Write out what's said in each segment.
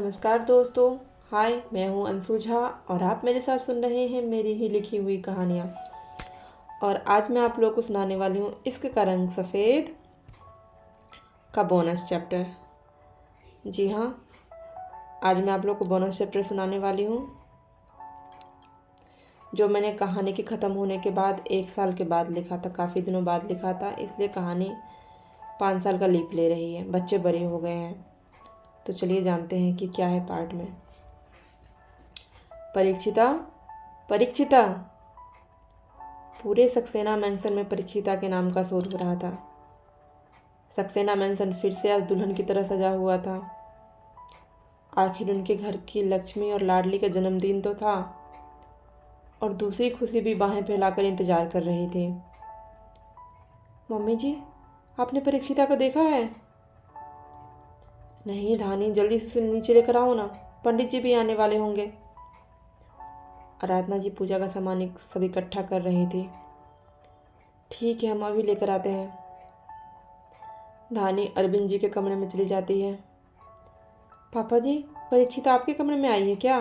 नमस्कार दोस्तों। हाय, मैं हूँ अंशु झा और आप मेरे साथ सुन रहे हैं मेरी ही लिखी हुई कहानियाँ। और आज मैं आप लोगों को सुनाने वाली हूँ इश्क का रंग सफ़ेद का बोनस चैप्टर। जी हाँ, आज मैं आप लोगों को बोनस चैप्टर सुनाने वाली हूँ जो मैंने कहानी के ख़त्म होने के बाद 1 साल के बाद लिखा था। काफ़ी दिनों बाद लिखा था, इसलिए कहानी 5 साल का लीप ले रही है। बच्चे बड़े हो गए हैं। तो चलिए जानते हैं कि क्या है पार्ट में। परीक्षिता, परीक्षिता। पूरे सक्सेना मैंसन में परीक्षिता के नाम का शोर हो रहा था। सक्सेना मैंसन फिर से आज दुल्हन की तरह सजा हुआ था। आखिर उनके घर की लक्ष्मी और लाडली का जन्मदिन तो था और दूसरी खुशी भी बाहें फैलाकर इंतजार कर रही थी। मम्मी जी, आपने परीक्षिता को देखा है? नहीं धानी, जल्दी से उसे नीचे लेकर आओ ना, पंडित जी भी आने वाले होंगे। आराधना जी पूजा का सामान सब इकट्ठा कर रही थी। ठीक है, हम अभी लेकर आते हैं। धानी अरविंद जी के कमरे में चली जाती है। पापा जी, परीक्षिता आपके कमरे में आई है क्या?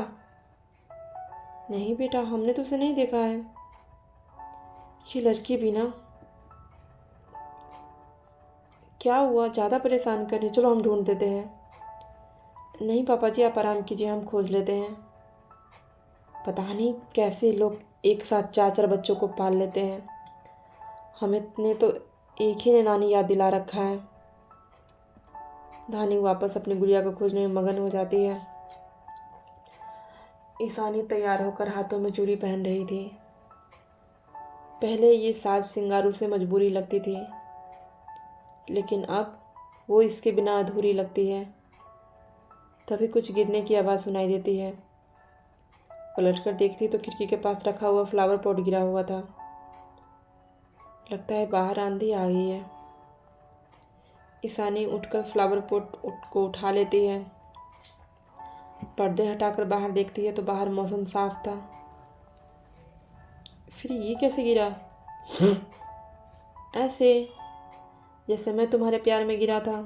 नहीं बेटा, हमने तो उसे नहीं देखा है। ये लड़की भी ना, क्या हुआ, ज़्यादा परेशान कर रही? चलो हम ढूंढ देते हैं। नहीं पापा जी, आप आराम कीजिए, हम खोज लेते हैं। पता नहीं कैसे लोग एक साथ 4-4 बच्चों को पाल लेते हैं। हमें ने तो एक ही ने नानी याद दिला रखा है। धानी वापस अपनी गुड़िया को खोजने में मगन हो जाती है। ईशानी तैयार होकर हाथों में चूड़ी पहन रही थी। पहले ये साज सिंगार उसे मजबूरी लगती थी, लेकिन अब वो इसके बिना अधूरी लगती है। तभी कुछ गिरने की आवाज़ सुनाई देती है। पलटकर देखती तो खिड़की के पास रखा हुआ फ्लावर पॉट गिरा हुआ था। लगता है बाहर आंधी आ गई है। ईशानी उठकर फ्लावर पॉट को उठा लेती है। पर्दे हटाकर बाहर देखती है तो बाहर मौसम साफ था। फिर ये कैसे गिरा? ऐसे जैसे मैं तुम्हारे प्यार में गिरा था।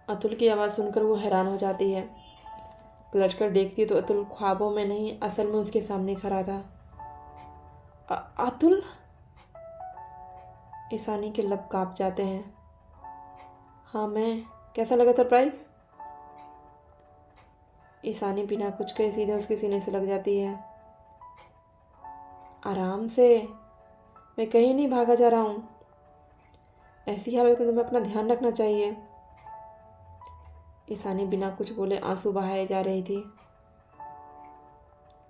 अतुल की आवाज़ सुनकर वो हैरान हो जाती है। पलटकर देखती है तो अतुल ख्वाबों में नहीं, असल में उसके सामने खड़ा था। अतुल! ईशानी के लब कांप जाते हैं। हाँ मैं, कैसा लगा सरप्राइज? ईशानी बिना कुछ कहे सीधे उसके सीने से लग जाती है। आराम से, मैं कहीं नहीं भागा जा रहा हूँ। ऐसी हालत में तुम्हें अपना ध्यान रखना चाहिए। ईशानी बिना कुछ बोले आंसू बहाए जा रही थी।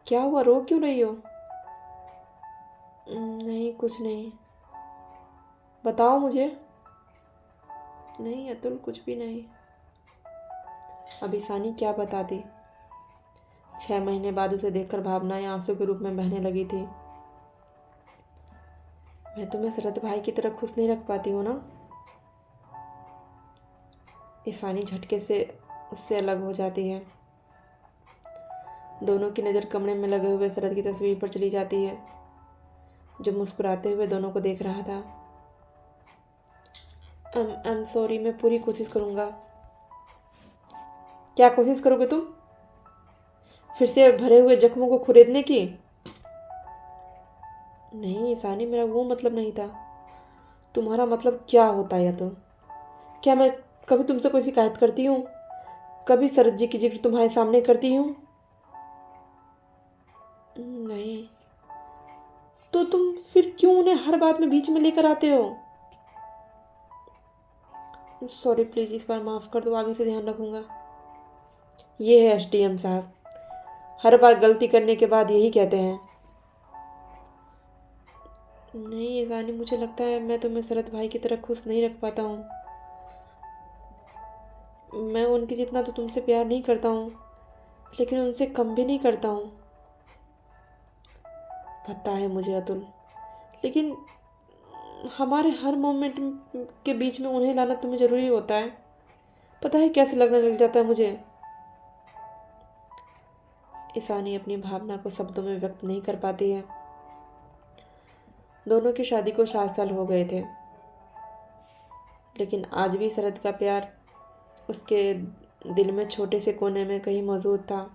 क्या हुआ, रो क्यों रही हो? नहीं कुछ नहीं। बताओ मुझे। नहीं अतुल, कुछ भी नहीं। अब ईशानी क्या बताती? 6 महीने बाद उसे देखकर भावनाएं आंसू के रूप में बहने लगी थी। मैं तुम्हें शरद भाई की तरह खुश नहीं रख पाती हूँ ना? ईशानी झटके से उससे अलग हो जाती है। दोनों की नज़र कमरे में लगे हुए शरद की तस्वीर पर चली जाती है, जो मुस्कुराते हुए दोनों को देख रहा था। आई एम सॉरी, मैं पूरी कोशिश करूँगा। क्या कोशिश करोगे तुम? फिर से भरे हुए जख्मों को खुरेदने की? नहीं ईशानी, मेरा वो मतलब नहीं था। तुम्हारा मतलब क्या होता है तुम? क्या मैं कभी तुमसे कोई शिकायत करती हूँ? कभी शरद जी की जिक्र तुम्हारे सामने करती हूँ? नहीं। तो तुम फिर क्यों उन्हें हर बात में बीच में लेकर आते हो? सॉरी प्लीज़, इस बार माफ़ कर दो, आगे से ध्यान रखूँगा। ये है एसडीएम साहब, हर बार गलती करने के बाद यही कहते हैं। नहीं ईशानी, मुझे लगता है मैं तुम्हें शरद भाई की तरह खुश नहीं रख पाता हूँ। मैं उनके जितना तो तुमसे प्यार नहीं करता हूँ, लेकिन उनसे कम भी नहीं करता हूँ। पता है मुझे अतुल, लेकिन हमारे हर मोमेंट के बीच में उन्हें लाना तुम्हें ज़रूरी होता है। पता है कैसे लगने लग जाता है मुझे। ईशानी अपनी भावना को शब्दों में व्यक्त नहीं कर पाती है। दोनों की शादी को 7 साल हो गए थे, लेकिन आज भी शरद का प्यार उसके दिल में छोटे से कोने में कहीं मौजूद था,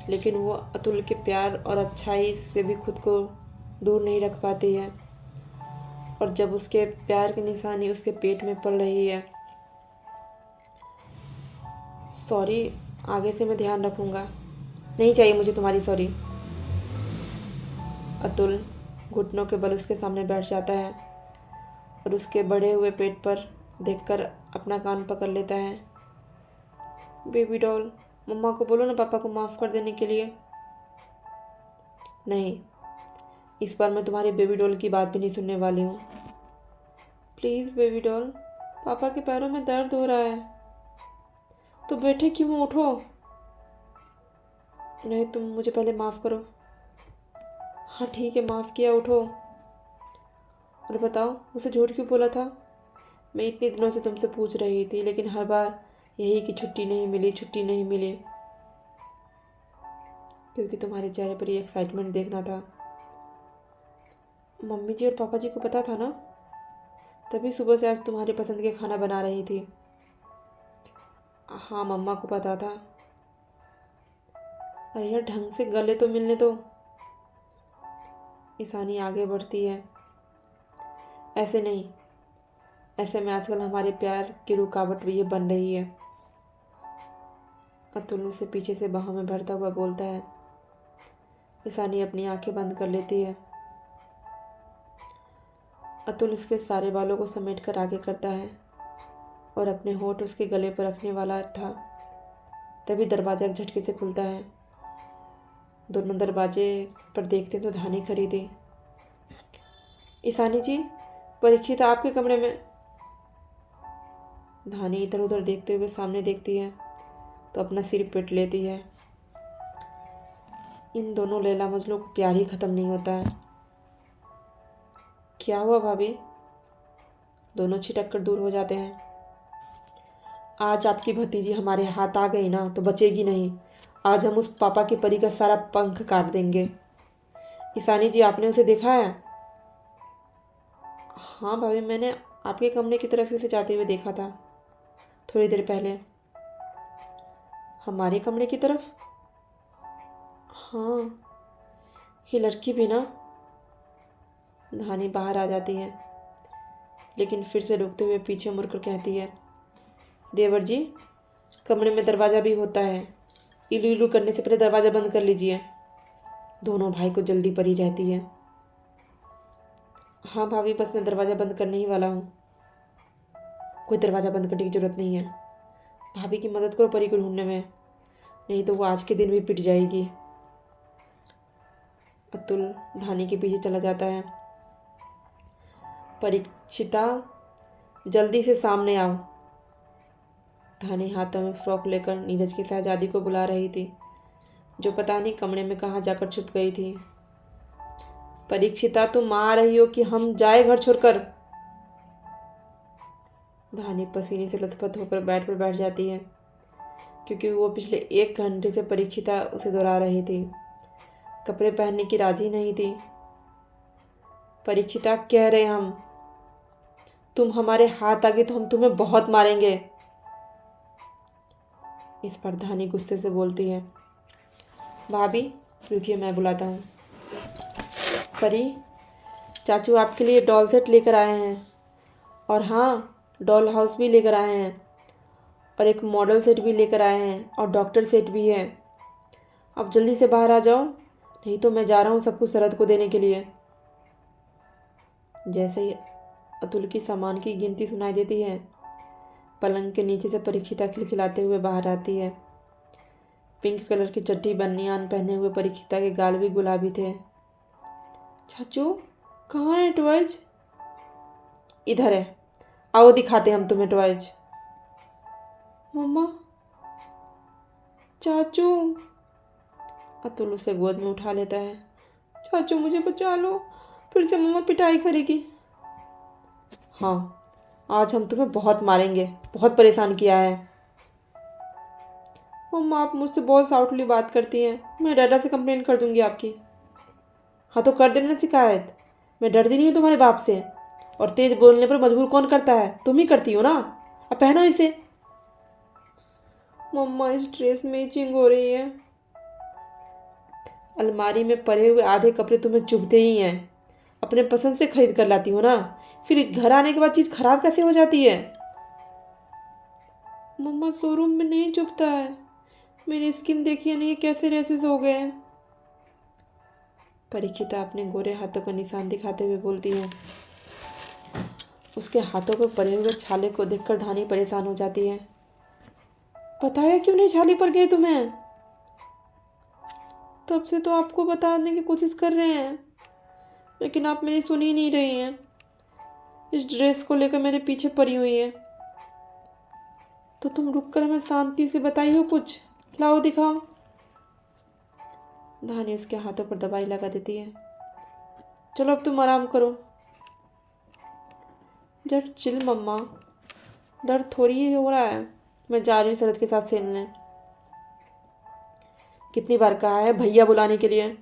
लेकिन वो अतुल के प्यार और अच्छाई से भी खुद को दूर नहीं रख पाती है। और जब उसके प्यार की निशानी उसके पेट में पड़ रही है। सॉरी, आगे से मैं ध्यान रखूँगा। नहीं चाहिए मुझे तुम्हारी सॉरी। अतुल घुटनों के बल उसके सामने बैठ जाता है और उसके बढ़े हुए पेट पर देखकर अपना कान पकड़ लेता है। बेबी डॉल, मम्मा को बोलो ना पापा को माफ़ कर देने के लिए। नहीं, इस बार मैं तुम्हारी बेबी डॉल की बात भी नहीं सुनने वाली हूँ। प्लीज़ बेबी डॉल, पापा के पैरों में दर्द हो रहा है। तो बैठे क्यों, उठो। नहीं, तुम मुझे पहले माफ़ करो। हाँ ठीक है, माफ़ किया, उठो। और बताओ, मुझसे झूठ क्यों बोला था? मैं इतने दिनों से तुमसे पूछ रही थी, लेकिन हर बार यही कि छुट्टी नहीं मिली, छुट्टी नहीं मिली। क्योंकि तुम्हारे चेहरे पर ये एक्साइटमेंट देखना था। मम्मी जी और पापा जी को पता था ना, तभी सुबह से आज तुम्हारे पसंद के खाना बना रही थी। हाँ, मम्मा को पता था। अरे यार, ढंग से गले तो मिलने दो। ईशानी आगे बढ़ती है। ऐसे नहीं, ऐसे में आजकल हमारे प्यार की रुकावट भी ये बन रही है। अतुल उसे पीछे से बाहों में भरता हुआ बोलता है। ईशानी अपनी आंखें बंद कर लेती है। अतुल उसके सारे बालों को समेट कर आगे करता है और अपने होंठ उसके गले पर रखने वाला था, तभी दरवाज़ा एक झटके से खुलता है। दोनों दरवाजे पर देखते तो धानी खड़ी थी। ईशानी जी, परीक्षित आपके कमरे में। धानी इधर उधर देखते हुए सामने देखती है तो अपना सिर पीट लेती है। इन दोनों लैला मजनू को प्यार ही ख़त्म नहीं होता है। क्या हुआ भाभी? दोनों छिटक कर दूर हो जाते हैं। आज आपकी भतीजी हमारे हाथ आ गई ना तो बचेगी नहीं। आज हम उस पापा की परी का सारा पंख काट देंगे। ईशानी जी, आपने उसे देखा है? हाँ भाभी, मैंने आपके कमरे की तरफ ही उसे जाते हुए देखा था थोड़ी देर पहले। हमारे कमरे की तरफ? हाँ, ये लड़की भी ना। धानी बाहर आ जाती है, लेकिन फिर से रुकते हुए पीछे मुड़कर कहती है, देवर जी, कमरे में दरवाज़ा भी होता है। इलू इलू करने से पहले दरवाज़ा बंद कर लीजिए। दोनों भाई को जल्दी पड़ी रहती है। हाँ भाभी, बस मैं दरवाज़ा बंद करने ही वाला हूँ। कोई दरवाज़ा बंद करने की ज़रूरत नहीं है। भाभी की मदद करो परी को ढूंढने में, नहीं तो वो आज के दिन भी पिट जाएगी। अतुल धानी के पीछे चला जाता है। परीक्षिता, जल्दी से सामने आओ। धानी हाथों में फ्रॉक लेकर नीरज की शहजादी को बुला रही थी, जो पता नहीं कमरे में कहाँ जाकर छुप गई थी। परीक्षिता, तुम आ रही हो कि हम जाए घर छोड़कर? धानी पसीने से लथपथ होकर बेड पर बैठ जाती है, क्योंकि वो पिछले 1 घंटे से परीक्षिता उसे दोहरा रही थी। कपड़े पहनने की राजी नहीं थी। परीक्षिता, कह रहे हम, तुम हमारे हाथ आ गए तो हम तुम्हें बहुत मारेंगे। इस पर धानी गुस्से से बोलती है। भाभी रुकिए, मैं बुलाता हूँ। परी, चाचू आपके लिए डॉल सेट लेकर आए हैं, और हाँ, डॉल हाउस भी लेकर आए हैं, और एक मॉडल सेट भी लेकर आए हैं, और डॉक्टर सेट भी है। अब जल्दी से बाहर आ जाओ, नहीं तो मैं जा रहा हूँ सब कुछ शरद को देने के लिए। जैसे ही अतुल की सामान की गिनती सुनाई देती है, पलंग के नीचे से परीक्षिता खिलखिलाते हुए बाहर आती है। पिंक कलर की चड्डी बनियान पहने हुए परीक्षिता के गाल भी गुलाबी थे। चाचू, कहाँ है टॉयज? इधर है, आओ दिखाते हम तुम्हें टॉयज। मम्मा, चाचू। अतुल उसे गोद में उठा लेता है। चाचू मुझे बचा लो, फिर से मम्मा पिटाई करेगी। हाँ, आज हम तुम्हें बहुत मारेंगे, बहुत परेशान किया है। मम्मा, आप मुझसे बहुत साउटली बात करती हैं, मैं डैडा से कंप्लेन कर दूंगी आपकी। हाँ तो कर देना शिकायत, मैं डरती नहीं हूँ तुम्हारे बाप से। और तेज बोलने पर मजबूर कौन करता है? तुम ही करती हो ना। अब पहनो इसे। मम्मा इस ड्रेस में इचिंग हो रही है। अलमारी में पड़े हुए आधे कपड़े तुम्हें चुभते ही हैं। अपने पसंद से खरीद कर लाती हो ना, फिर घर आने के बाद चीज़ खराब कैसे हो जाती है? मम्मा शोरूम में नहीं चुभता है। मेरी स्किन देखिए ना, ये कैसे रेसेस हो गए हैं। परीक्षिता अपने गोरे हाथों पर निशान दिखाते हुए बोलती है। उसके हाथों पर पड़े हुए छाले को देखकर धानी परेशान हो जाती है। पता है क्यों नहीं छाले पड़ गए तुम्हें? तब से तो आपको बताने की कोशिश कर रहे हैं, लेकिन आप मेरी सुन ही नहीं रही हैं। इस ड्रेस को लेकर मेरे पीछे पड़ी हुई है। तो तुम रुक कर हमें शांति से बताइए कुछ। लाओ दिखाओ। धानी उसके हाथों पर दवाई लगा देती है। चलो अब तुम आराम करो। जस्ट चिल मम्मा, दर्द थोड़ी ही हो रहा है। मैं जा रही हूँ शरद के साथ खेलने। कितनी बार कहा है भैया बुलाने के लिए?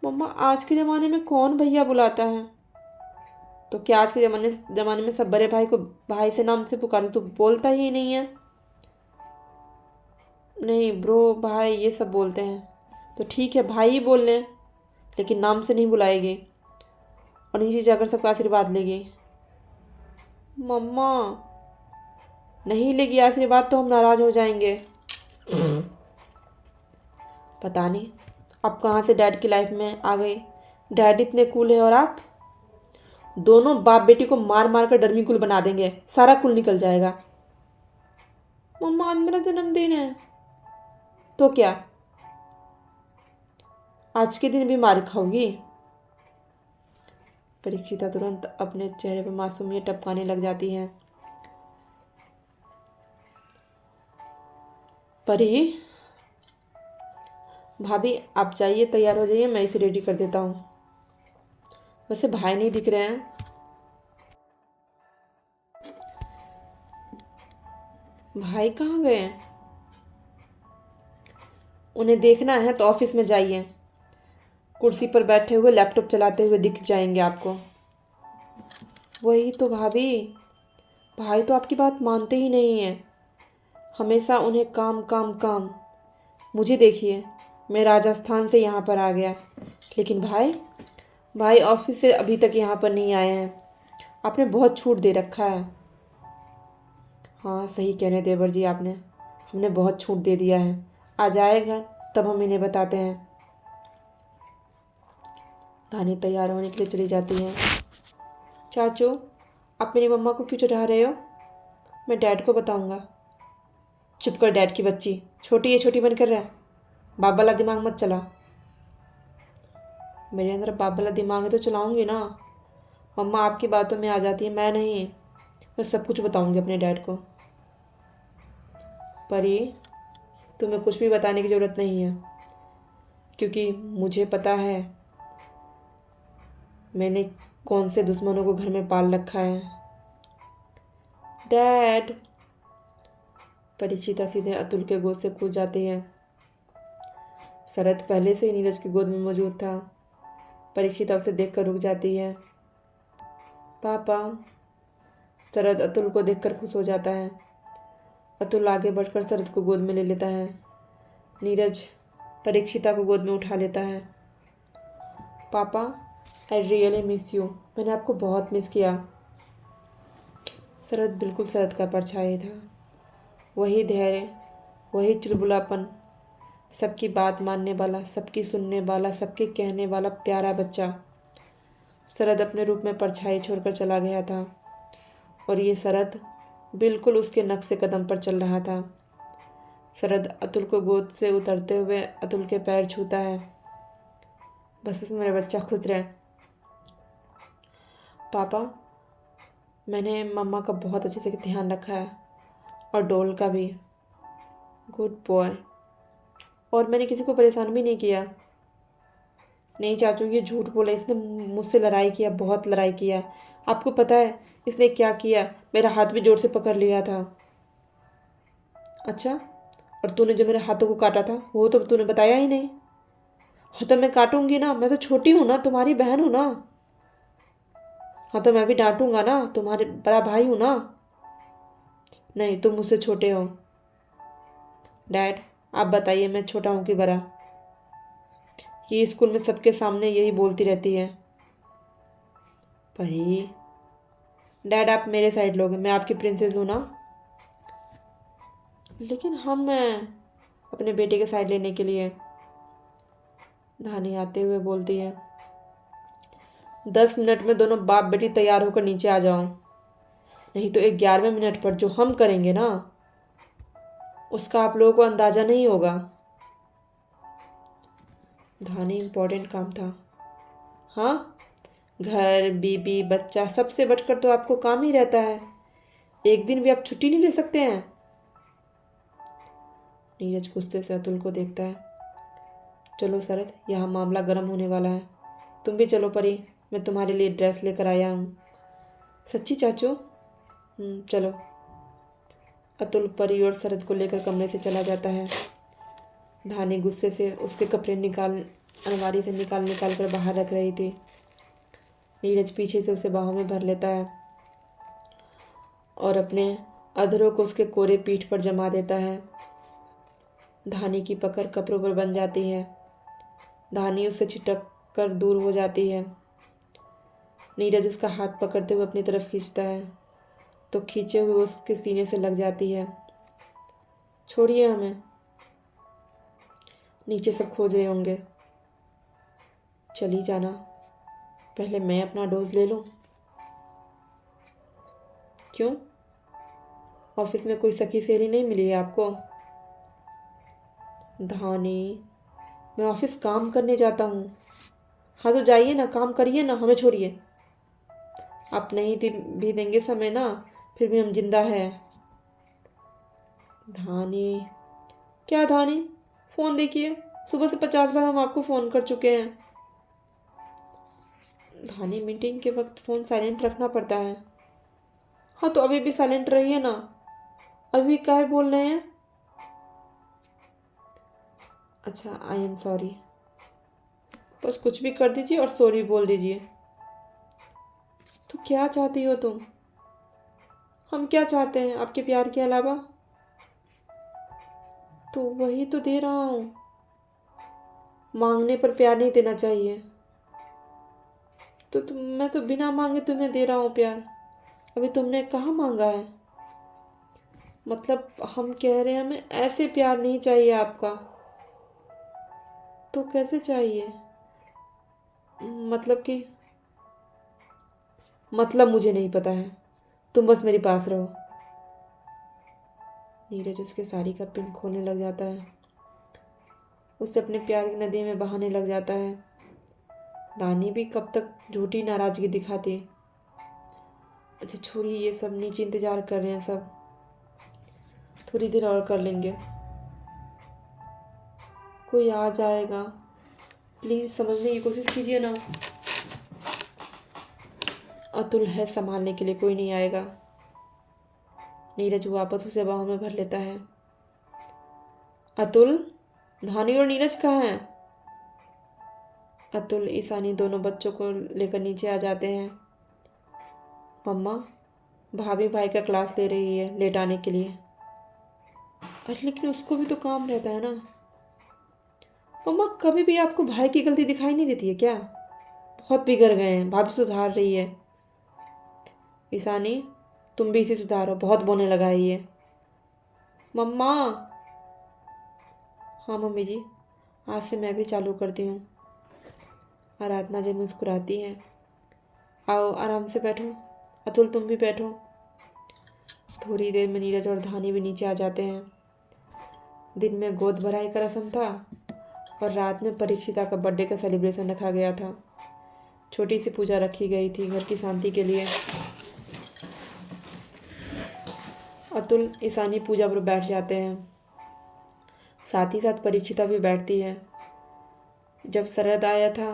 मम्मा आज के ज़माने में कौन भैया बुलाता है? तो क्या आज के ज़माने में सब बड़े भाई को भाई से नाम से पुकारते? तू बोलता ही नहीं है। नहीं ब्रो, भाई ये सब बोलते हैं। तो ठीक है, भाई ही बोल लें, लेकिन नाम से नहीं बुलाएगी और नीचे जाकर सबका आशीर्वाद लेगी। मम्मा नहीं लेगी आशीर्वाद तो हम नाराज़ हो जाएंगे। पता नहीं आप कहाँ से डैड की लाइफ में आ गई। डैड इतने कूल है और आप दोनों बाप बेटी को मार मार कर डरमी कुल बना देंगे, सारा कुल निकल जाएगा। मम्मा आज मेरा जन्मदिन है। तो क्या आज के दिन भी मार खाओगी? परीक्षिता तुरंत अपने चेहरे पर मासूमियत टपकाने लग जाती है। परी भाभी आप जाइए, तैयार हो जाइए, मैं इसे रेडी कर देता हूँ। वैसे भाई नहीं दिख रहे हैं। भाई कहाँ गए हैं? उन्हें देखना है तो ऑफिस में जाइए, कुर्सी पर बैठे हुए लैपटॉप चलाते हुए दिख जाएंगे आपको। वही तो भाभी, भाई तो आपकी बात मानते ही नहीं हैं। हमेशा उन्हें काम काम काम। मुझे देखिए, मैं राजस्थान से यहाँ पर आ गया, लेकिन भाई भाई ऑफिस से अभी तक यहाँ पर नहीं आए हैं। आपने बहुत छूट दे रखा है। हाँ सही कह रहे देवर जी आपने, हमने बहुत छूट दे दिया है। आ जाएगा तब हम इन्हें बताते हैं। धानी तैयार होने के लिए चली जाती हैं। चाचू आप मेरी मम्मा को क्यों चढ़ा रहे हो? मैं डैड को बताऊंगा। चुप कर डैड की बच्ची, छोटी है छोटी बन कर रहा है। बाप वाला दिमाग मत चला। मेरे अंदर बाप वाला दिमाग है तो चलाऊंगी ना। मम्मा आपकी बातों में आ जाती है, मैं नहीं। मैं सब कुछ बताऊंगी अपने डैड को। परी तुम्हें कुछ भी बताने की ज़रूरत नहीं है, क्योंकि मुझे पता है मैंने कौन से दुश्मनों को घर में पाल रखा है। डैड। परीक्षिता सीधे अतुल के गोद से कूद जाती है। शरद पहले से ही नीरज की गोद में मौजूद था। परीक्षिता उसे देखकर रुक जाती है। पापा। शरद अतुल को देखकर खुश हो जाता है। अतुल आगे बढ़कर शरद को गोद में ले लेता है। नीरज परीक्षिता को गोद में उठा लेता है। पापा आई रियली मिस यू। मैंने आपको बहुत मिस किया। शरद बिल्कुल शरद का परछाई था। वही धैर्य, वही चुलबुलापन, सबकी बात मानने वाला, सबकी सुनने वाला, सबके कहने वाला प्यारा बच्चा। शरद अपने रूप में परछाई छोड़कर चला गया था और ये शरद बिल्कुल उसके नक्शे कदम पर चल रहा था। शरद अतुल को गोद से उतरते हुए अतुल के पैर छूता है। बस बस मेरा बच्चा खुश रहे। पापा मैंने मम्मा का बहुत अच्छे से ध्यान रखा है और डोल का भी। Good boy. और मैंने किसी को परेशान भी नहीं किया। नहीं चाचू ये झूठ बोला, इसने मुझसे लड़ाई किया, बहुत लड़ाई किया। आपको पता है इसने क्या किया? मेरा हाथ भी जोर से पकड़ लिया था। अच्छा, और तूने जो मेरे हाथों को काटा था वो तो तूने बताया ही नहीं। हाँ तो मैं काटूंगी ना, मैं तो छोटी हूँ ना, तुम्हारी बहन हूँ ना। हाँ तो मैं भी डांटूंगा ना, तुम्हारे बड़ा भाई हूँ ना। नहीं तुम मुझसे छोटे हो। डैड आप बताइए, मैं छोटा हूँ कि बड़ा? ये स्कूल में सबके सामने यही बोलती रहती है। परी, डैड आप मेरे साइड लोगे, मैं आपकी प्रिंसेस हूँ ना। लेकिन हम अपने बेटे के साइड लेने के लिए, धानी आते हुए बोलती है। 10 मिनट में दोनों बाप बेटी तैयार होकर नीचे आ जाओ, नहीं तो 11वें मिनट पर जो हम करेंगे ना, उसका आप लोगों को अंदाज़ा नहीं होगा। धानी इम्पोर्टेंट काम था। हाँ, घर बीबी बच्चा सबसे बढ़कर तो आपको काम ही रहता है। एक दिन भी आप छुट्टी नहीं ले सकते हैं। नीरज गुस्से से अतुल को देखता है। चलो शरद, यहाँ मामला गर्म होने वाला है। तुम भी चलो परी, मैं तुम्हारे लिए ड्रेस लेकर आया हूँ। सच्ची चाचू? चलो। अतुल परी और शरद को लेकर कमरे से चला जाता है। धानी गुस्से से उसके कपड़े अलमारी से निकाल कर बाहर रख रही थी। नीरज पीछे से उसे बाहों में भर लेता है और अपने अधरों को उसके कोरे पीठ पर जमा देता है। धानी की पकड़ कपड़ों पर बन जाती है। धानी उससे छिटक कर दूर हो जाती है। नीरज उसका हाथ पकड़ते हुए अपनी तरफ खींचता है तो खींचे हुए उसके सीने से लग जाती है। छोड़िए हमें, नीचे सब खोज रहे होंगे। चली जाना, पहले मैं अपना डोज ले लूं। क्यों, ऑफिस में कोई सखी सहेली नहीं मिली है आपको? धानी, मैं ऑफिस काम करने जाता हूँ। हाँ तो जाइए ना, काम करिए ना, हमें छोड़िए। आप नहीं भी देंगे समय ना, फिर भी हम जिंदा है। धानी, क्या धानी? फ़ोन देखिए, सुबह से 50 बार हम आपको फ़ोन कर चुके हैं। धानी, मीटिंग के वक्त फ़ोन साइलेंट रखना पड़ता है। हाँ तो अभी भी साइलेंट रहिए ना, अभी काहे बोल रहे हैं? अच्छा, आई एम सॉरी। बस कुछ भी कर दीजिए और सॉरी बोल दीजिए। तो क्या चाहती हो तुम? हम क्या चाहते हैं आपके प्यार के अलावा? तो वही तो दे रहा हूँ। मांगने पर प्यार नहीं देना चाहिए। तो मैं तो बिना मांगे तुम्हें दे रहा हूँ प्यार। अभी तुमने कहाँ मांगा है? मतलब हम कह रहे हैं हमें ऐसे प्यार नहीं चाहिए आपका। तो कैसे चाहिए? मतलब मुझे नहीं पता है, तुम बस मेरे पास रहो। नीरज उसके साड़ी का पिन खोलने लग जाता है, उसे अपने प्यार की नदी में बहाने लग जाता है। दानी भी कब तक झूठी नाराज़गी दिखाती। अच्छा छोड़िए ये सब, नीचे इंतज़ार कर रहे हैं सब, थोड़ी देर और कर लेंगे। कोई आ जाएगा, प्लीज़ समझने की कोशिश कीजिए ना। अतुल है संभालने के लिए, कोई नहीं आएगा। नीरज वापस उसे बाहों में भर लेता है। अतुल, धानी और नीरज कहाँ हैं? अतुल ईशानी दोनों बच्चों को लेकर नीचे आ जाते हैं। मम्मा, भाभी भाई का क्लास ले रही है लेट आने के लिए। अरे लेकिन उसको भी तो काम रहता है ना। मम्मा, कभी भी आपको भाई की गलती दिखाई नहीं देती है क्या? बहुत बिगड़ गए हैं, भाभी सुधार रही है। ईशानी, तुम भी इसे सुधारो, बहुत बोलने लगा है ये। मम्मा। हाँ मम्मी जी, आज से मैं भी चालू करती हूँ। आराधना जी मुस्कुराती है। आओ आराम से बैठो। अतुल तुम भी बैठो। थोड़ी देर में नीरज और धानी भी नीचे आ जाते हैं। दिन में गोद भराई का रस्म था और रात में परीक्षिता का बर्थडे का सेलिब्रेशन रखा गया था। छोटी सी पूजा रखी गई थी घर की शांति के लिए। अतुल ईशानी पूजा पर बैठ जाते हैं, साथ ही साथ परीक्षिता भी बैठती है। जब शरद आया था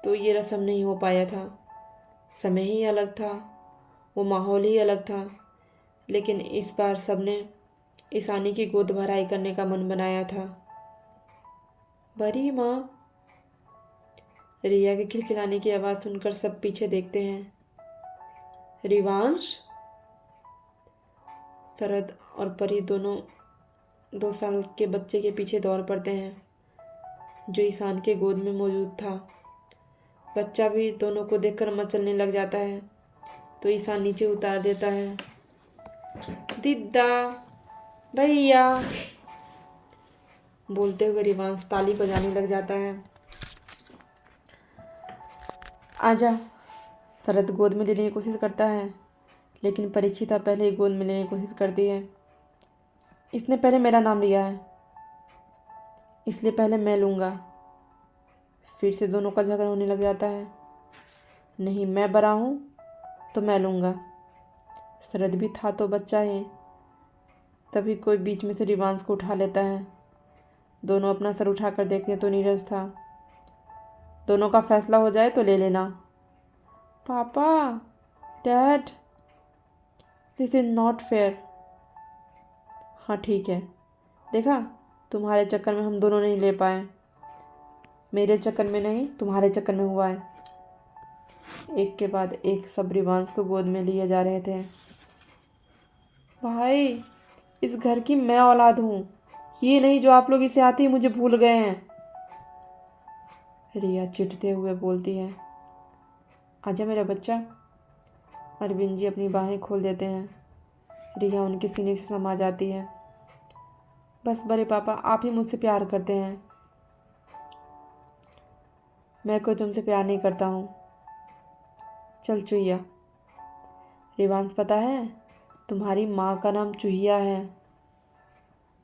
तो ये रस्म नहीं हो पाया था, समय ही अलग था, वो माहौल ही अलग था। लेकिन इस बार सबने ईशानी की गोद भराई करने का मन बनाया था। बड़ी माँ। रिया के खिलखिलाने की आवाज़ सुनकर सब पीछे देखते हैं। रिवांश। शरद और परी दोनों 2 साल के बच्चे के पीछे दौड़ पड़ते हैं जो ईशान के गोद में मौजूद था। बच्चा भी दोनों को देखकर मचलने लग जाता है तो ईशान नीचे उतार देता है। दीदा, भैया बोलते हुए रिवांश ताली बजाने लग जाता है। आजा, शरद गोद में लेने की कोशिश करता है लेकिन परीक्षिता पहले ही गोद में लेने की कोशिश करती है। इसने पहले मेरा नाम लिया है इसलिए पहले मैं लूँगा। फिर से दोनों का झगड़ा होने लग जाता है। नहीं, मैं बड़ा हूँ तो मैं लूँगा। शरद भी था तो बच्चा ही। तभी कोई बीच में से रिवांश को उठा लेता है। दोनों अपना सर उठाकर देखते हैं तो नीरज था। दोनों का फैसला हो जाए तो ले लेना। पापा, dad, this is not fair. हाँ ठीक है, देखा, तुम्हारे चक्कर में हम दोनों नहीं ले पाए। मेरे चक्कर में नहीं, तुम्हारे चक्कर में हुआ है। एक के बाद एक सब रिवांश को गोद में लिए जा रहे थे। भाई, इस घर की मैं औलाद हूँ, ये नहीं जो आप लोग इसे आते ही मुझे भूल गए हैं। रिया चिढ़ते हुए बोलती है। आजा मेरा बच्चा। अरविंद जी अपनी बाहें खोल देते हैं। रिया उनके सीने से समा जाती है। बस बड़े पापा, आप ही मुझसे प्यार करते हैं। मैं कोई तुमसे प्यार नहीं करता हूँ। चल चूहिया। रिवांश, पता है तुम्हारी माँ का नाम चूहिया है।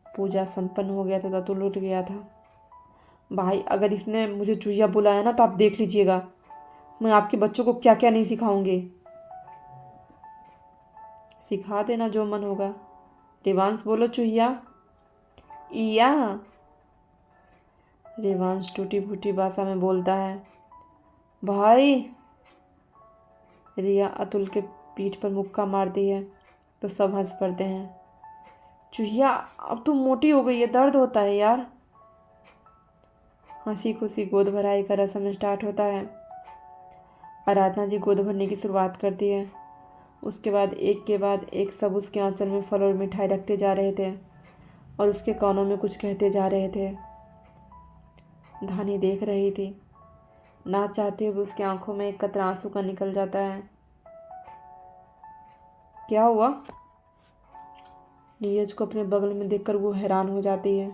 पूजा संपन्न हो गया था तो अतुल उठ गया था। भाई, अगर इसने मुझे चूहिया बुलाया ना तो आप देख लीजिएगा, मैं आपके बच्चों को क्या क्या नहीं सिखाऊंगी। सिखा देना जो मन होगा। रिवांश, बोलो चूहिया। इया। रिवांश टूटी फूटी भाषा में बोलता है। भाई। रिया अतुल के पीठ पर मुक्का मारती है तो सब हंस पड़ते हैं। चूहिया, अब तुम मोटी हो गई है, दर्द होता है यार। हंसी खुशी गोद भराई का रस्म स्टार्ट होता है। आराधना जी गोद भरने की शुरुआत करती है। उसके बाद एक सब उसके आंचल में फल और मिठाई रखते जा रहे थे और उसके कानों में कुछ कहते जा रहे थे। धानी देख रही थी। ना चाहते हुए उसकी आंखों में एक कतरा आंसू का निकल जाता है। क्या हुआ? नीरज को अपने बगल में देखकर वो हैरान हो जाती है।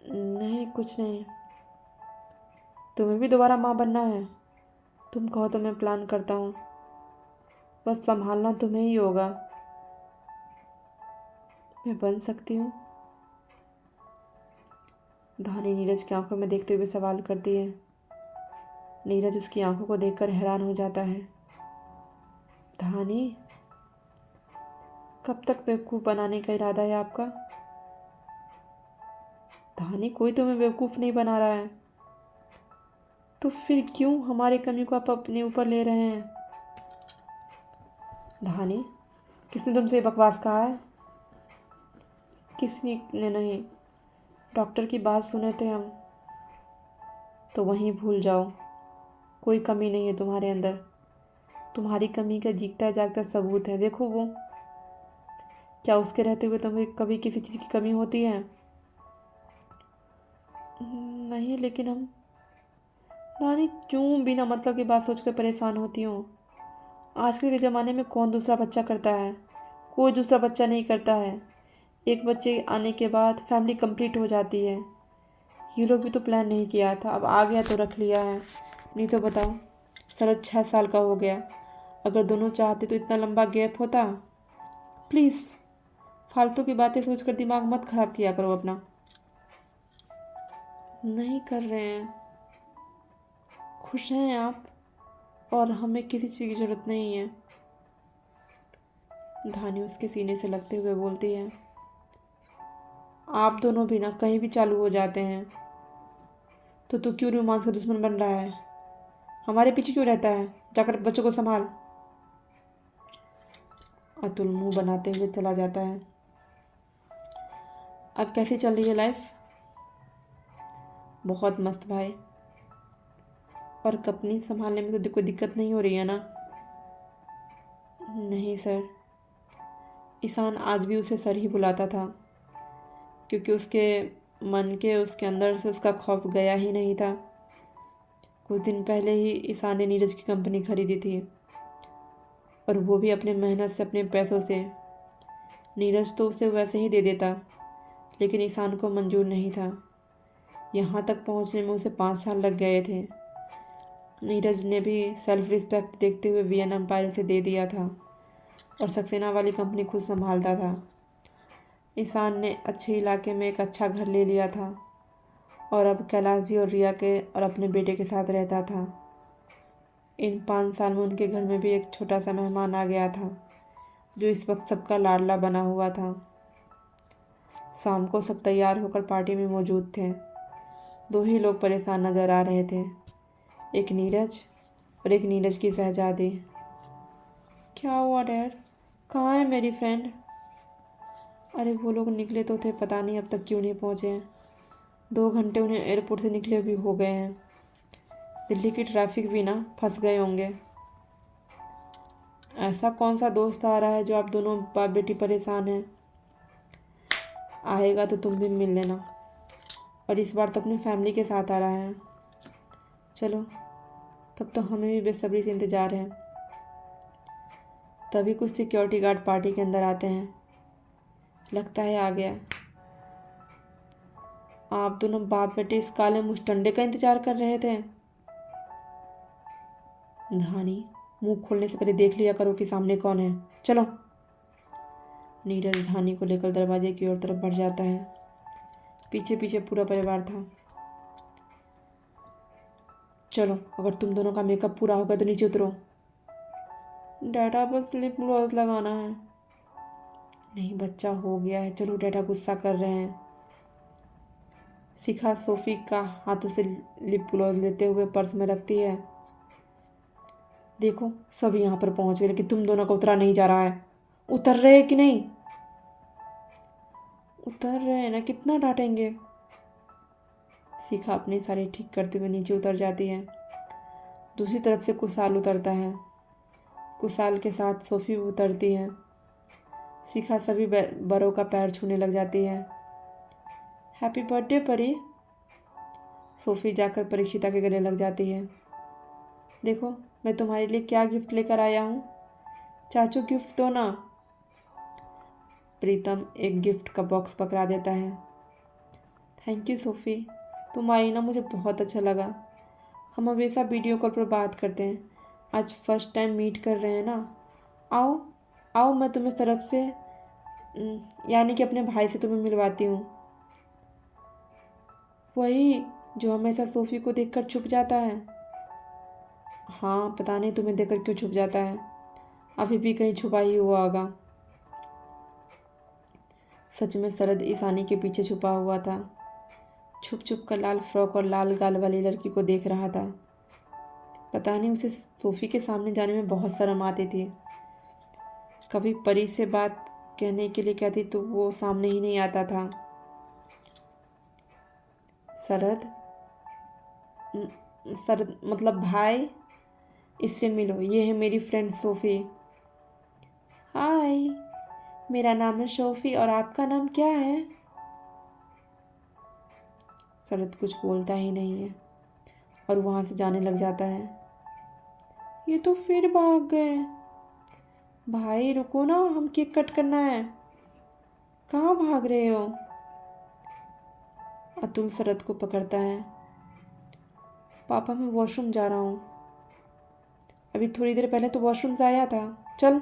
नहीं, कुछ नहीं। तुम्हें भी दोबारा माँ बनना है? तुम कहो तो मैं प्लान करता हूँ, बस संभालना तुम्हें ही होगा। मैं बन सकती हूँ? धानी नीरज की आंखों में देखते हुए सवाल करती है। नीरज उसकी आंखों को देखकर हैरान हो जाता है। धानी, कब तक बेवकूफ़ बनाने का इरादा है आपका? धानी, कोई तुम्हें बेवकूफ़ नहीं बना रहा है, तो फिर क्यों हमारी कमी को आप अपने ऊपर ले रहे हैं? धानी, किसने तुमसे बकवास कहा है? किसी ने नहीं, डॉक्टर की बात सुने थे हम। तो वहीं भूल जाओ, कोई कमी नहीं है तुम्हारे अंदर। तुम्हारी कमी का जीता जागता सबूत है, देखो वो। क्या उसके रहते हुए तुम्हें कभी किसी चीज़ की कमी होती है? नहीं, लेकिन हम। नानी, क्यों बिना मतलब की बात सोचकर परेशान होती हूँ? आजकल के ज़माने में कौन दूसरा बच्चा करता है? कोई दूसरा बच्चा नहीं करता है। एक बच्चे आने के बाद फैमिली कंप्लीट हो जाती है। ये लोग भी तो प्लान नहीं किया था, अब आ गया तो रख लिया है। नहीं तो बताओ, शरद 6 साल का हो गया। अगर दोनों चाहते तो इतना लंबा गैप होता। प्लीज़, फालतू की बातें सोचकर दिमाग मत खराब किया करो अपना। नहीं कर रहे हैं। खुश हैं आप, और हमें किसी चीज़ की ज़रूरत नहीं है। धानी उसके सीने से लगते हुए बोलती है। आप दोनों भी ना कहीं भी चालू हो जाते हैं तो तू क्यों रोमांस का दुश्मन बन रहा है? हमारे पीछे क्यों रहता है? जाकर बच्चों को संभाल। अतुल मुंह बनाते हुए चला जाता है। अब कैसी चल रही है लाइफ? बहुत मस्त भाई। और कंपनी संभालने में तो कोई दिक्कत नहीं हो रही है ना? नहीं सर, ईशान आज भी उसे सर ही बुलाता था, क्योंकि उसके अंदर से उसका खौफ गया ही नहीं था। कुछ दिन पहले ही ईशान ने नीरज की कंपनी खरीदी थी, और वो भी अपने मेहनत से, अपने पैसों से। नीरज तो उसे वैसे ही दे देता, लेकिन ईशान को मंजूर नहीं था। यहाँ तक पहुँचने में उसे 5 साल लग गए थे। नीरज ने भी सेल्फ रिस्पेक्ट देखते हुए वीएन एम्पायर उसे दे दिया था, और सक्सेना वाली कंपनी खुद संभालता था। ईशान ने अच्छे इलाके में एक अच्छा घर ले लिया था, और अब कैलाश जी और रिया के और अपने बेटे के साथ रहता था। इन 5 साल में उनके घर में भी एक छोटा सा मेहमान आ गया था, जो इस वक्त सबका लाडला बना हुआ था। शाम को सब तैयार होकर पार्टी में मौजूद थे। 2 ही लोग परेशान नज़र आ रहे थे, एक नीरज और एक नीरज की शहजादी। क्या हुआ डैड, कहाँ है मेरी फ्रेंड? अरे वो लोग निकले तो थे, पता नहीं अब तक क्यों नहीं पहुँचे हैं। 2 घंटे उन्हें एयरपोर्ट से निकले भी हो गए हैं। दिल्ली की ट्रैफिक भी ना, फंस गए होंगे। ऐसा कौन सा दोस्त आ रहा है जो आप दोनों बाप बेटी परेशान हैं? आएगा तो तुम भी मिल लेना, और इस बार तो अपनी फैमिली के साथ आ रहा है। चलो, तब तो हमें भी बेसब्री से इंतज़ार है। तभी कुछ सिक्योरिटी गार्ड पार्टी के अंदर आते हैं। लगता है आ गया। आप दोनों बाप बेटे इस काले मुस्टंडे का इंतजार कर रहे थे? धानी, मुंह खोलने से पहले देख लिया करो कि सामने कौन है। चलो। नीरज धानी को लेकर दरवाजे की ओर तरफ बढ़ जाता है। पीछे पीछे पूरा परिवार था। चलो, अगर तुम दोनों का मेकअप पूरा हो गया तो नीचे उतरो। डाटा बस लिप ग्लॉस लगाना है। नहीं बच्चा, हो गया है। चलो, डाटा गुस्सा कर रहे हैं। शिखा सोफी का हाथों से लिप ग्लॉस लेते हुए पर्स में रखती है। देखो, सब यहाँ पर पहुँच गए, लेकिन तुम दोनों को उतरा नहीं जा रहा है। उतर रहे कि नहीं? उतर रहे हैं ना, कितना डांटेंगे। शिखा अपनी साड़ी ठीक करते हुए नीचे उतर जाती है। दूसरी तरफ से कुशाल उतरता है। कुशाल के साथ सोफी भी उतरती है। शिखा सभी बड़ों का पैर छूने लग जाती है। हैप्पी बर्थडे परी। सोफी जाकर परीक्षिता के गले लग जाती है। देखो, मैं तुम्हारे लिए क्या गिफ्ट लेकर आया हूँ। चाचू गिफ्ट दो ना। प्रीतम एक गिफ्ट का बॉक्स पकड़ा देता है। थैंक यू सोफ़ी, तुम आई ना, मुझे बहुत अच्छा लगा। हम हमेशा वीडियो कॉल पर बात करते हैं, आज फर्स्ट टाइम मीट कर रहे हैं ना। आओ आओ, मैं तुम्हें शरद से यानी कि अपने भाई से तुम्हें मिलवाती हूँ। वही जो हमेशा सोफ़ी को देखकर छुप जाता है। हाँ, पता नहीं तुम्हें देखकर क्यों छुप जाता है, अभी भी कहीं छुपा ही हुआ होगा। सच में शरद ईशानी के पीछे छुपा हुआ था। छुप छुप कर लाल फ्रॉक और लाल गाल वाली लड़की को देख रहा था। पता नहीं उसे सोफ़ी के सामने जाने में बहुत शर्म आती थी। कभी परी से बात कहने के लिए कहती तो वो सामने ही नहीं आता था। शरद शरद मतलब भाई, इससे मिलो, ये है मेरी फ्रेंड सोफ़ी। हाय, मेरा नाम है सोफ़ी, और आपका नाम क्या है? शरद कुछ बोलता ही नहीं है और वहाँ से जाने लग जाता है। ये तो फिर भाग गए। भाई रुको ना, हम केक कट करना है। कहाँ भाग रहे हो? अतुल शरद को पकड़ता है। पापा, मैं वॉशरूम जा रहा हूँ। अभी थोड़ी देर पहले तो वॉशरूम से आया था, चल।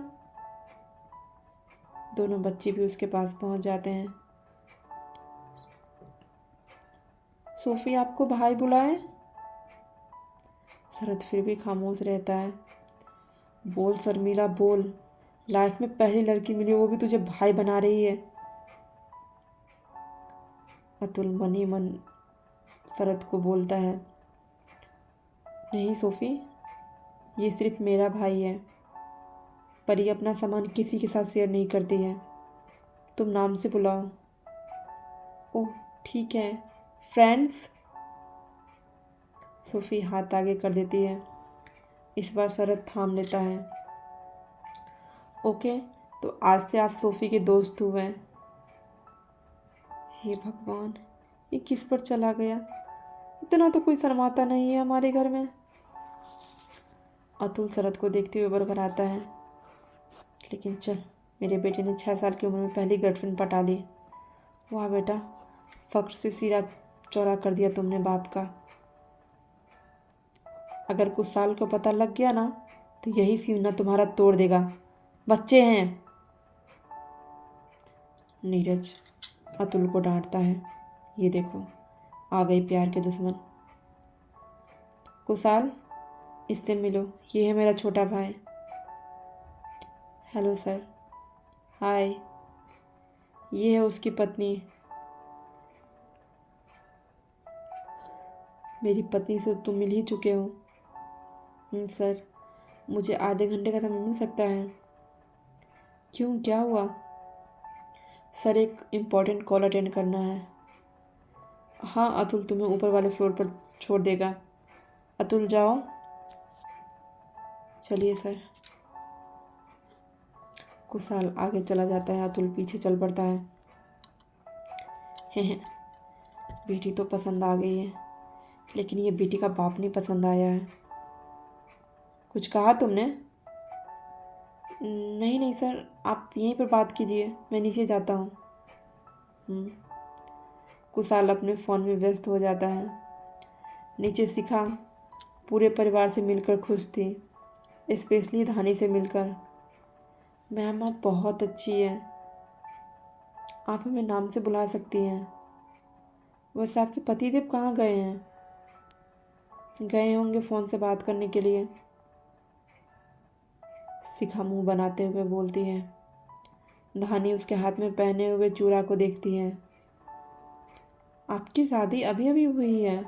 दोनों बच्चे भी उसके पास पहुँच जाते हैं। सोफ़ी, आपको भाई बुलाए? शरद फिर भी खामोश रहता है। बोल शर्मिला बोल, लाइफ में पहली लड़की मिली, वो भी तुझे भाई बना रही है। अतुल मन ही मन शरद को बोलता है, नहीं सोफ़ी, ये सिर्फ मेरा भाई है, पर ये अपना सामान किसी के साथ शेयर नहीं करती है। तुम नाम से बुलाओ। ओह ठीक है, फ्रेंड्स। सोफ़ी हाथ आगे कर देती है। इस बार शरद थाम लेता है। ओके, तो आज से आप सोफ़ी के दोस्त हुए। हे भगवान, ये किस पर चला गया? इतना तो कोई शर्माता नहीं है हमारे घर में। अतुल शरद को देखते हुए बड़बड़ाता है, लेकिन चल, मेरे बेटे ने 6 साल की उम्र में पहली गर्लफ्रेंड पटा ली। वाह बेटा, फक्र से सिरा चौड़ा कर दिया तुमने बाप का। अगर कुछ साल को पता लग गया ना तो यही सीना तुम्हारा तोड़ देगा। बच्चे हैं। नीरज अतुल को डांटता है। ये देखो, आ गई प्यार के दुश्मन। कुशाल, इससे मिलो, ये है मेरा छोटा भाई। Hello sir. हाय, ये है उसकी पत्नी। मेरी पत्नी से तुम मिल ही चुके हो। सर, मुझे आधे घंटे का समय मिल सकता है? क्यों, क्या हुआ? सर, एक इम्पॉर्टेंट कॉल अटेंड करना है। हाँ, अतुल तुम्हें ऊपर वाले फ्लोर पर छोड़ देगा। अतुल जाओ। चलिए सर। कुशाल आगे चला जाता है, अतुल पीछे चल पड़ता है। हैं, बेटी तो पसंद आ गई है, लेकिन ये बेटी का बाप नहीं पसंद आया है। कुछ कहा तुमने? नहीं नहीं सर, आप यहीं पर बात कीजिए, मैं नीचे जाता हूँ। कुशाल अपने फ़ोन में व्यस्त हो जाता है। नीचे शिखा पूरे परिवार से मिलकर खुश थी, स्पेशली धानी से मिलकर। मैम, आप बहुत अच्छी हैं। आप हमें नाम से बुला सकती हैं। वैसे आपके पतिदेव कहाँ गए हैं? गए होंगे फ़ोन से बात करने के लिए। शिखा मुंह बनाते हुए बोलती है। धानी उसके हाथ में पहने हुए चूड़ा को देखती है। आपकी शादी अभी अभी हुई है?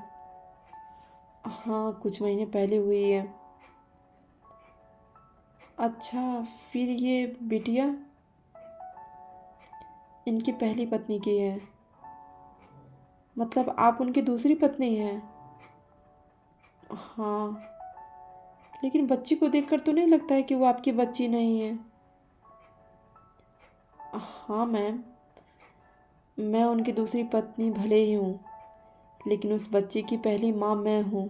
हाँ, कुछ महीने पहले हुई है। अच्छा, फिर ये बिटिया इनकी पहली पत्नी की है? मतलब आप उनकी दूसरी पत्नी हैं? हाँ, लेकिन बच्ची को देखकर तो नहीं लगता है कि वो आपकी बच्ची नहीं है। हाँ मैम, मैं उनकी दूसरी पत्नी भले ही हूँ, लेकिन उस बच्चे की पहली माँ मैं हूँ।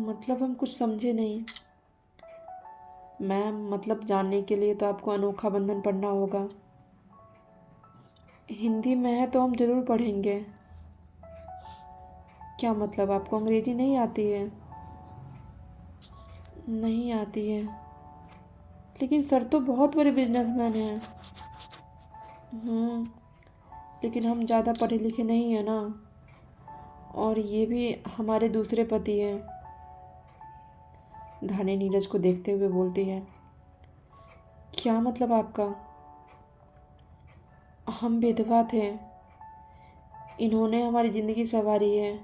मतलब हम कुछ समझे नहीं। मैम, मतलब जानने के लिए तो आपको अनोखा बंधन पढ़ना होगा। हिंदी में है तो हम ज़रूर पढ़ेंगे। क्या मतलब, आपको अंग्रेजी नहीं आती है? नहीं आती है, लेकिन सर तो बहुत बड़े बिजनेसमैन हैं। लेकिन हम ज़्यादा पढ़े लिखे नहीं हैं ना, और ये भी हमारे दूसरे पति हैं। धानी नीरज को देखते हुए बोलती है। क्या मतलब आपका? हम विधवा थे, इन्होंने हमारी ज़िंदगी संवारी है,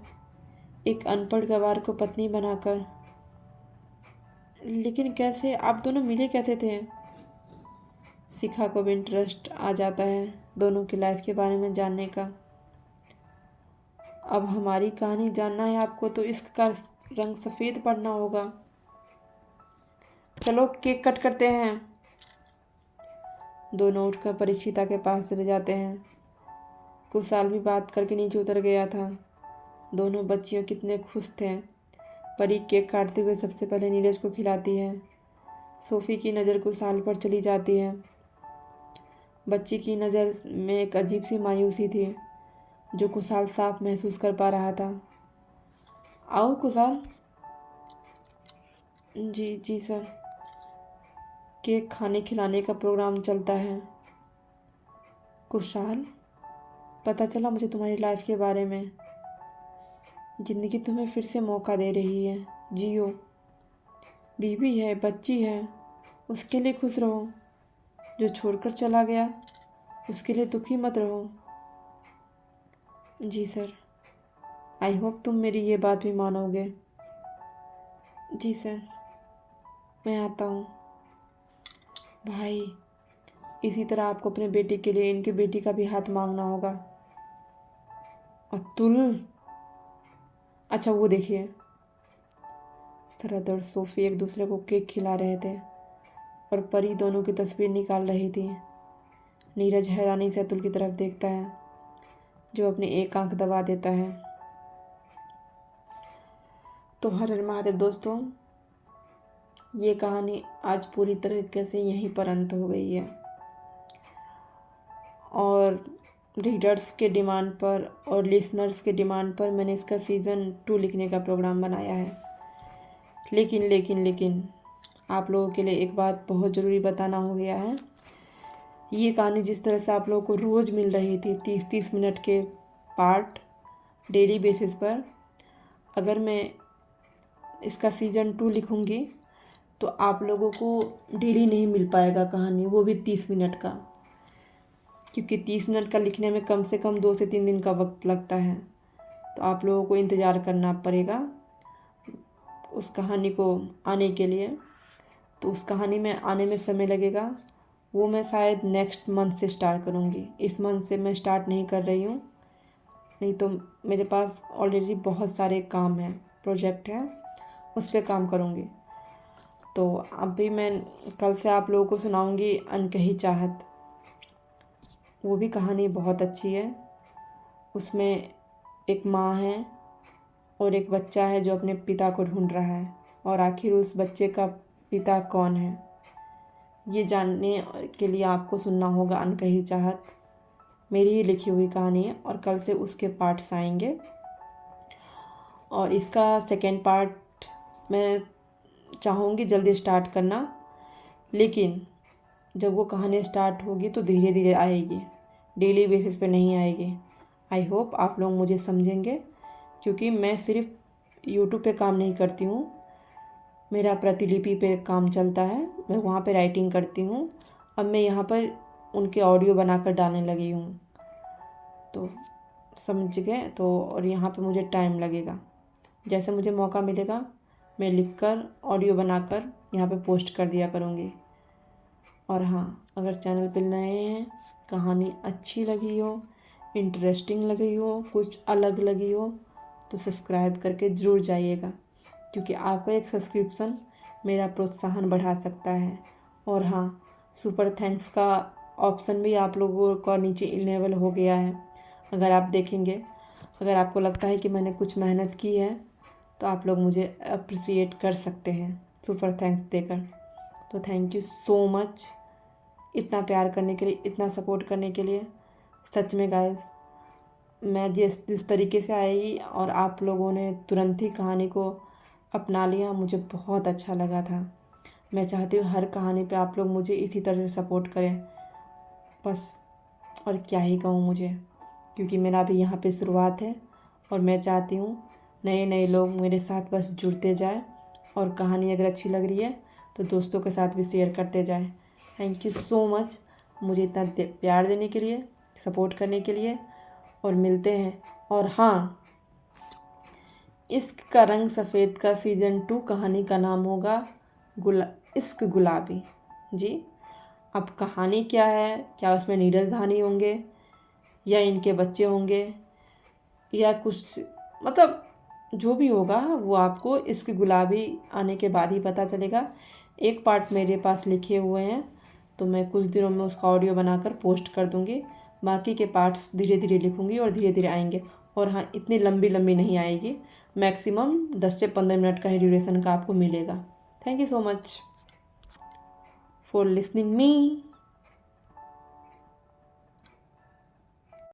एक अनपढ़ गवार को पत्नी बनाकर। लेकिन कैसे, आप दोनों मिले कैसे थे? शिखा को भी इंटरेस्ट आ जाता है दोनों की लाइफ के बारे में जानने का। अब हमारी कहानी जानना है आपको तो इश्क का रंग सफ़ेद पढ़ना होगा। चलो केक कट करते हैं। दोनों उठकर परीक्षिता के पास चले जाते हैं। कुशाल भी बात करके नीचे उतर गया था। दोनों बच्चियों कितने खुश थे। परी केक काटते हुए सबसे पहले नीरज को खिलाती है। सोफ़ी की नज़र कुशाल पर चली जाती है। बच्ची की नज़र में एक अजीब सी मायूसी थी, जो कुशाल साफ महसूस कर पा रहा था। आओ कुशाल। जी जी सर। केक खाने खिलाने का प्रोग्राम चलता है। कुशाल, पता चला मुझे तुम्हारी लाइफ के बारे में। ज़िंदगी तुम्हें फिर से मौका दे रही है, जियो। बीवी है, बच्ची है, उसके लिए खुश रहो। जो छोड़कर चला गया उसके लिए दुखी मत रहो। जी सर, आई होप तुम मेरी ये बात भी मानोगे। जी सर, मैं आता हूँ। भाई, इसी तरह आपको अपने बेटे के लिए इनके बेटी का भी हाथ मांगना होगा। अतुल, अच्छा वो देखिए, शरद और सोफ़ी एक दूसरे को केक खिला रहे थे। और परी दोनों की तस्वीर निकाल रही थी। नीरज हैरानी से अतुल की तरफ देखता है, जो अपनी एक आंख दबा देता है। तो हर हर महादेव दोस्तों, ये कहानी आज पूरी तरीके से यहीं पर अंत हो गई है। और रीडर्स के डिमांड पर और लिसनर्स के डिमांड पर मैंने इसका सीज़न 2 लिखने का प्रोग्राम बनाया है। लेकिन आप लोगों के लिए एक बात बहुत ज़रूरी बताना हो गया है। ये कहानी जिस तरह से आप लोगों को रोज़ मिल रही थी 30-30 मिनट के पार्ट डेली बेसिस पर, अगर मैं इसका सीज़न 2 लिखूँगी तो आप लोगों को डेली नहीं मिल पाएगा कहानी, वो भी 30 मिनट का, क्योंकि 30 मिनट का लिखने में कम से कम 2 से 3 दिन का वक्त लगता है। तो आप लोगों को इंतज़ार करना पड़ेगा उस कहानी को आने के लिए। तो उस कहानी में आने में समय लगेगा, वो मैं शायद नेक्स्ट मंथ से स्टार्ट करूँगी। इस मंथ से मैं स्टार्ट नहीं कर रही हूँ, नहीं तो मेरे पास ऑलरेडी बहुत सारे काम हैं, प्रोजेक्ट है, उस पर काम करूँगी। तो अभी मैं कल से आप लोगों को सुनाऊँगी अनकही चाहत। वो भी कहानी बहुत अच्छी है। उसमें एक माँ है और एक बच्चा है जो अपने पिता को ढूंढ रहा है, और आखिर उस बच्चे का पिता कौन है, ये जानने के लिए आपको सुनना होगा अनकही चाहत। मेरी ही लिखी हुई कहानी है और कल से उसके पार्ट्स आएंगे। और इसका सेकेंड पार्ट मैं चाहूँगी जल्दी स्टार्ट करना, लेकिन जब वो कहानी स्टार्ट होगी तो धीरे धीरे आएगी, डेली बेसिस पे नहीं आएगी। आई होप आप लोग मुझे समझेंगे, क्योंकि मैं सिर्फ यूट्यूब पे काम नहीं करती हूँ, मेरा प्रतिलिपि पे काम चलता है, मैं वहाँ पे राइटिंग करती हूँ। अब मैं यहाँ पर उनके ऑडियो बनाकर डालने लगी हूँ, तो समझ गए। तो और यहाँ पे मुझे टाइम लगेगा, जैसे मुझे मौका मिलेगा मैं लिखकर ऑडियो बनाकर यहाँ पे पोस्ट कर दिया करूँगी। और हाँ, अगर चैनल पे नए हैं, कहानी अच्छी लगी हो, इंटरेस्टिंग लगी हो, कुछ अलग लगी हो, तो सब्सक्राइब करके ज़रूर जाइएगा, क्योंकि आपका एक सब्सक्रिप्शन मेरा प्रोत्साहन बढ़ा सकता है। और हाँ, सुपर थैंक्स का ऑप्शन भी आप लोगों का नीचे इनेबल हो गया है। अगर आप देखेंगे, अगर आपको लगता है कि मैंने कुछ मेहनत की है, तो आप लोग मुझे अप्रिसिएट कर सकते हैं सुपर थैंक्स देकर। तो थैंक यू सो मच इतना प्यार करने के लिए, इतना सपोर्ट करने के लिए। सच में गाइस, मैं जिस तरीके से आई और आप लोगों ने तुरंत ही कहानी को अपना लिया, मुझे बहुत अच्छा लगा था। मैं चाहती हूँ हर कहानी पे आप लोग मुझे इसी तरह से सपोर्ट करें, बस। और क्या ही कहूँ मुझे, क्योंकि मेरा भी यहाँ पे शुरुआत है, और मैं चाहती हूँ नए नए लोग मेरे साथ बस जुड़ते जाए, और कहानी अगर अच्छी लग रही है तो दोस्तों के साथ भी शेयर करते जाए। थैंक यू सो मच मुझे इतना प्यार देने के लिए, सपोर्ट करने के लिए, और मिलते हैं। और हाँ, इश्क का रंग सफ़ेद का सीज़न 2 कहानी का नाम होगा इश्क गुलाबी। जी, अब कहानी क्या है, क्या उसमें नीरज धानी होंगे या इनके बच्चे होंगे या कुछ, मतलब जो भी होगा वो आपको इश्क गुलाबी आने के बाद ही पता चलेगा। एक पार्ट मेरे पास लिखे हुए हैं, तो मैं कुछ दिनों में उसका ऑडियो बनाकर पोस्ट कर दूँगी। बाकी के पार्ट्स धीरे धीरे लिखूँगी और धीरे धीरे आएंगे। और हाँ, इतनी लंबी नहीं आएगी, मैक्सिमम 10 से 15 मिनट का ही ड्यूरेशन का आपको मिलेगा। Thank you so much for listening me.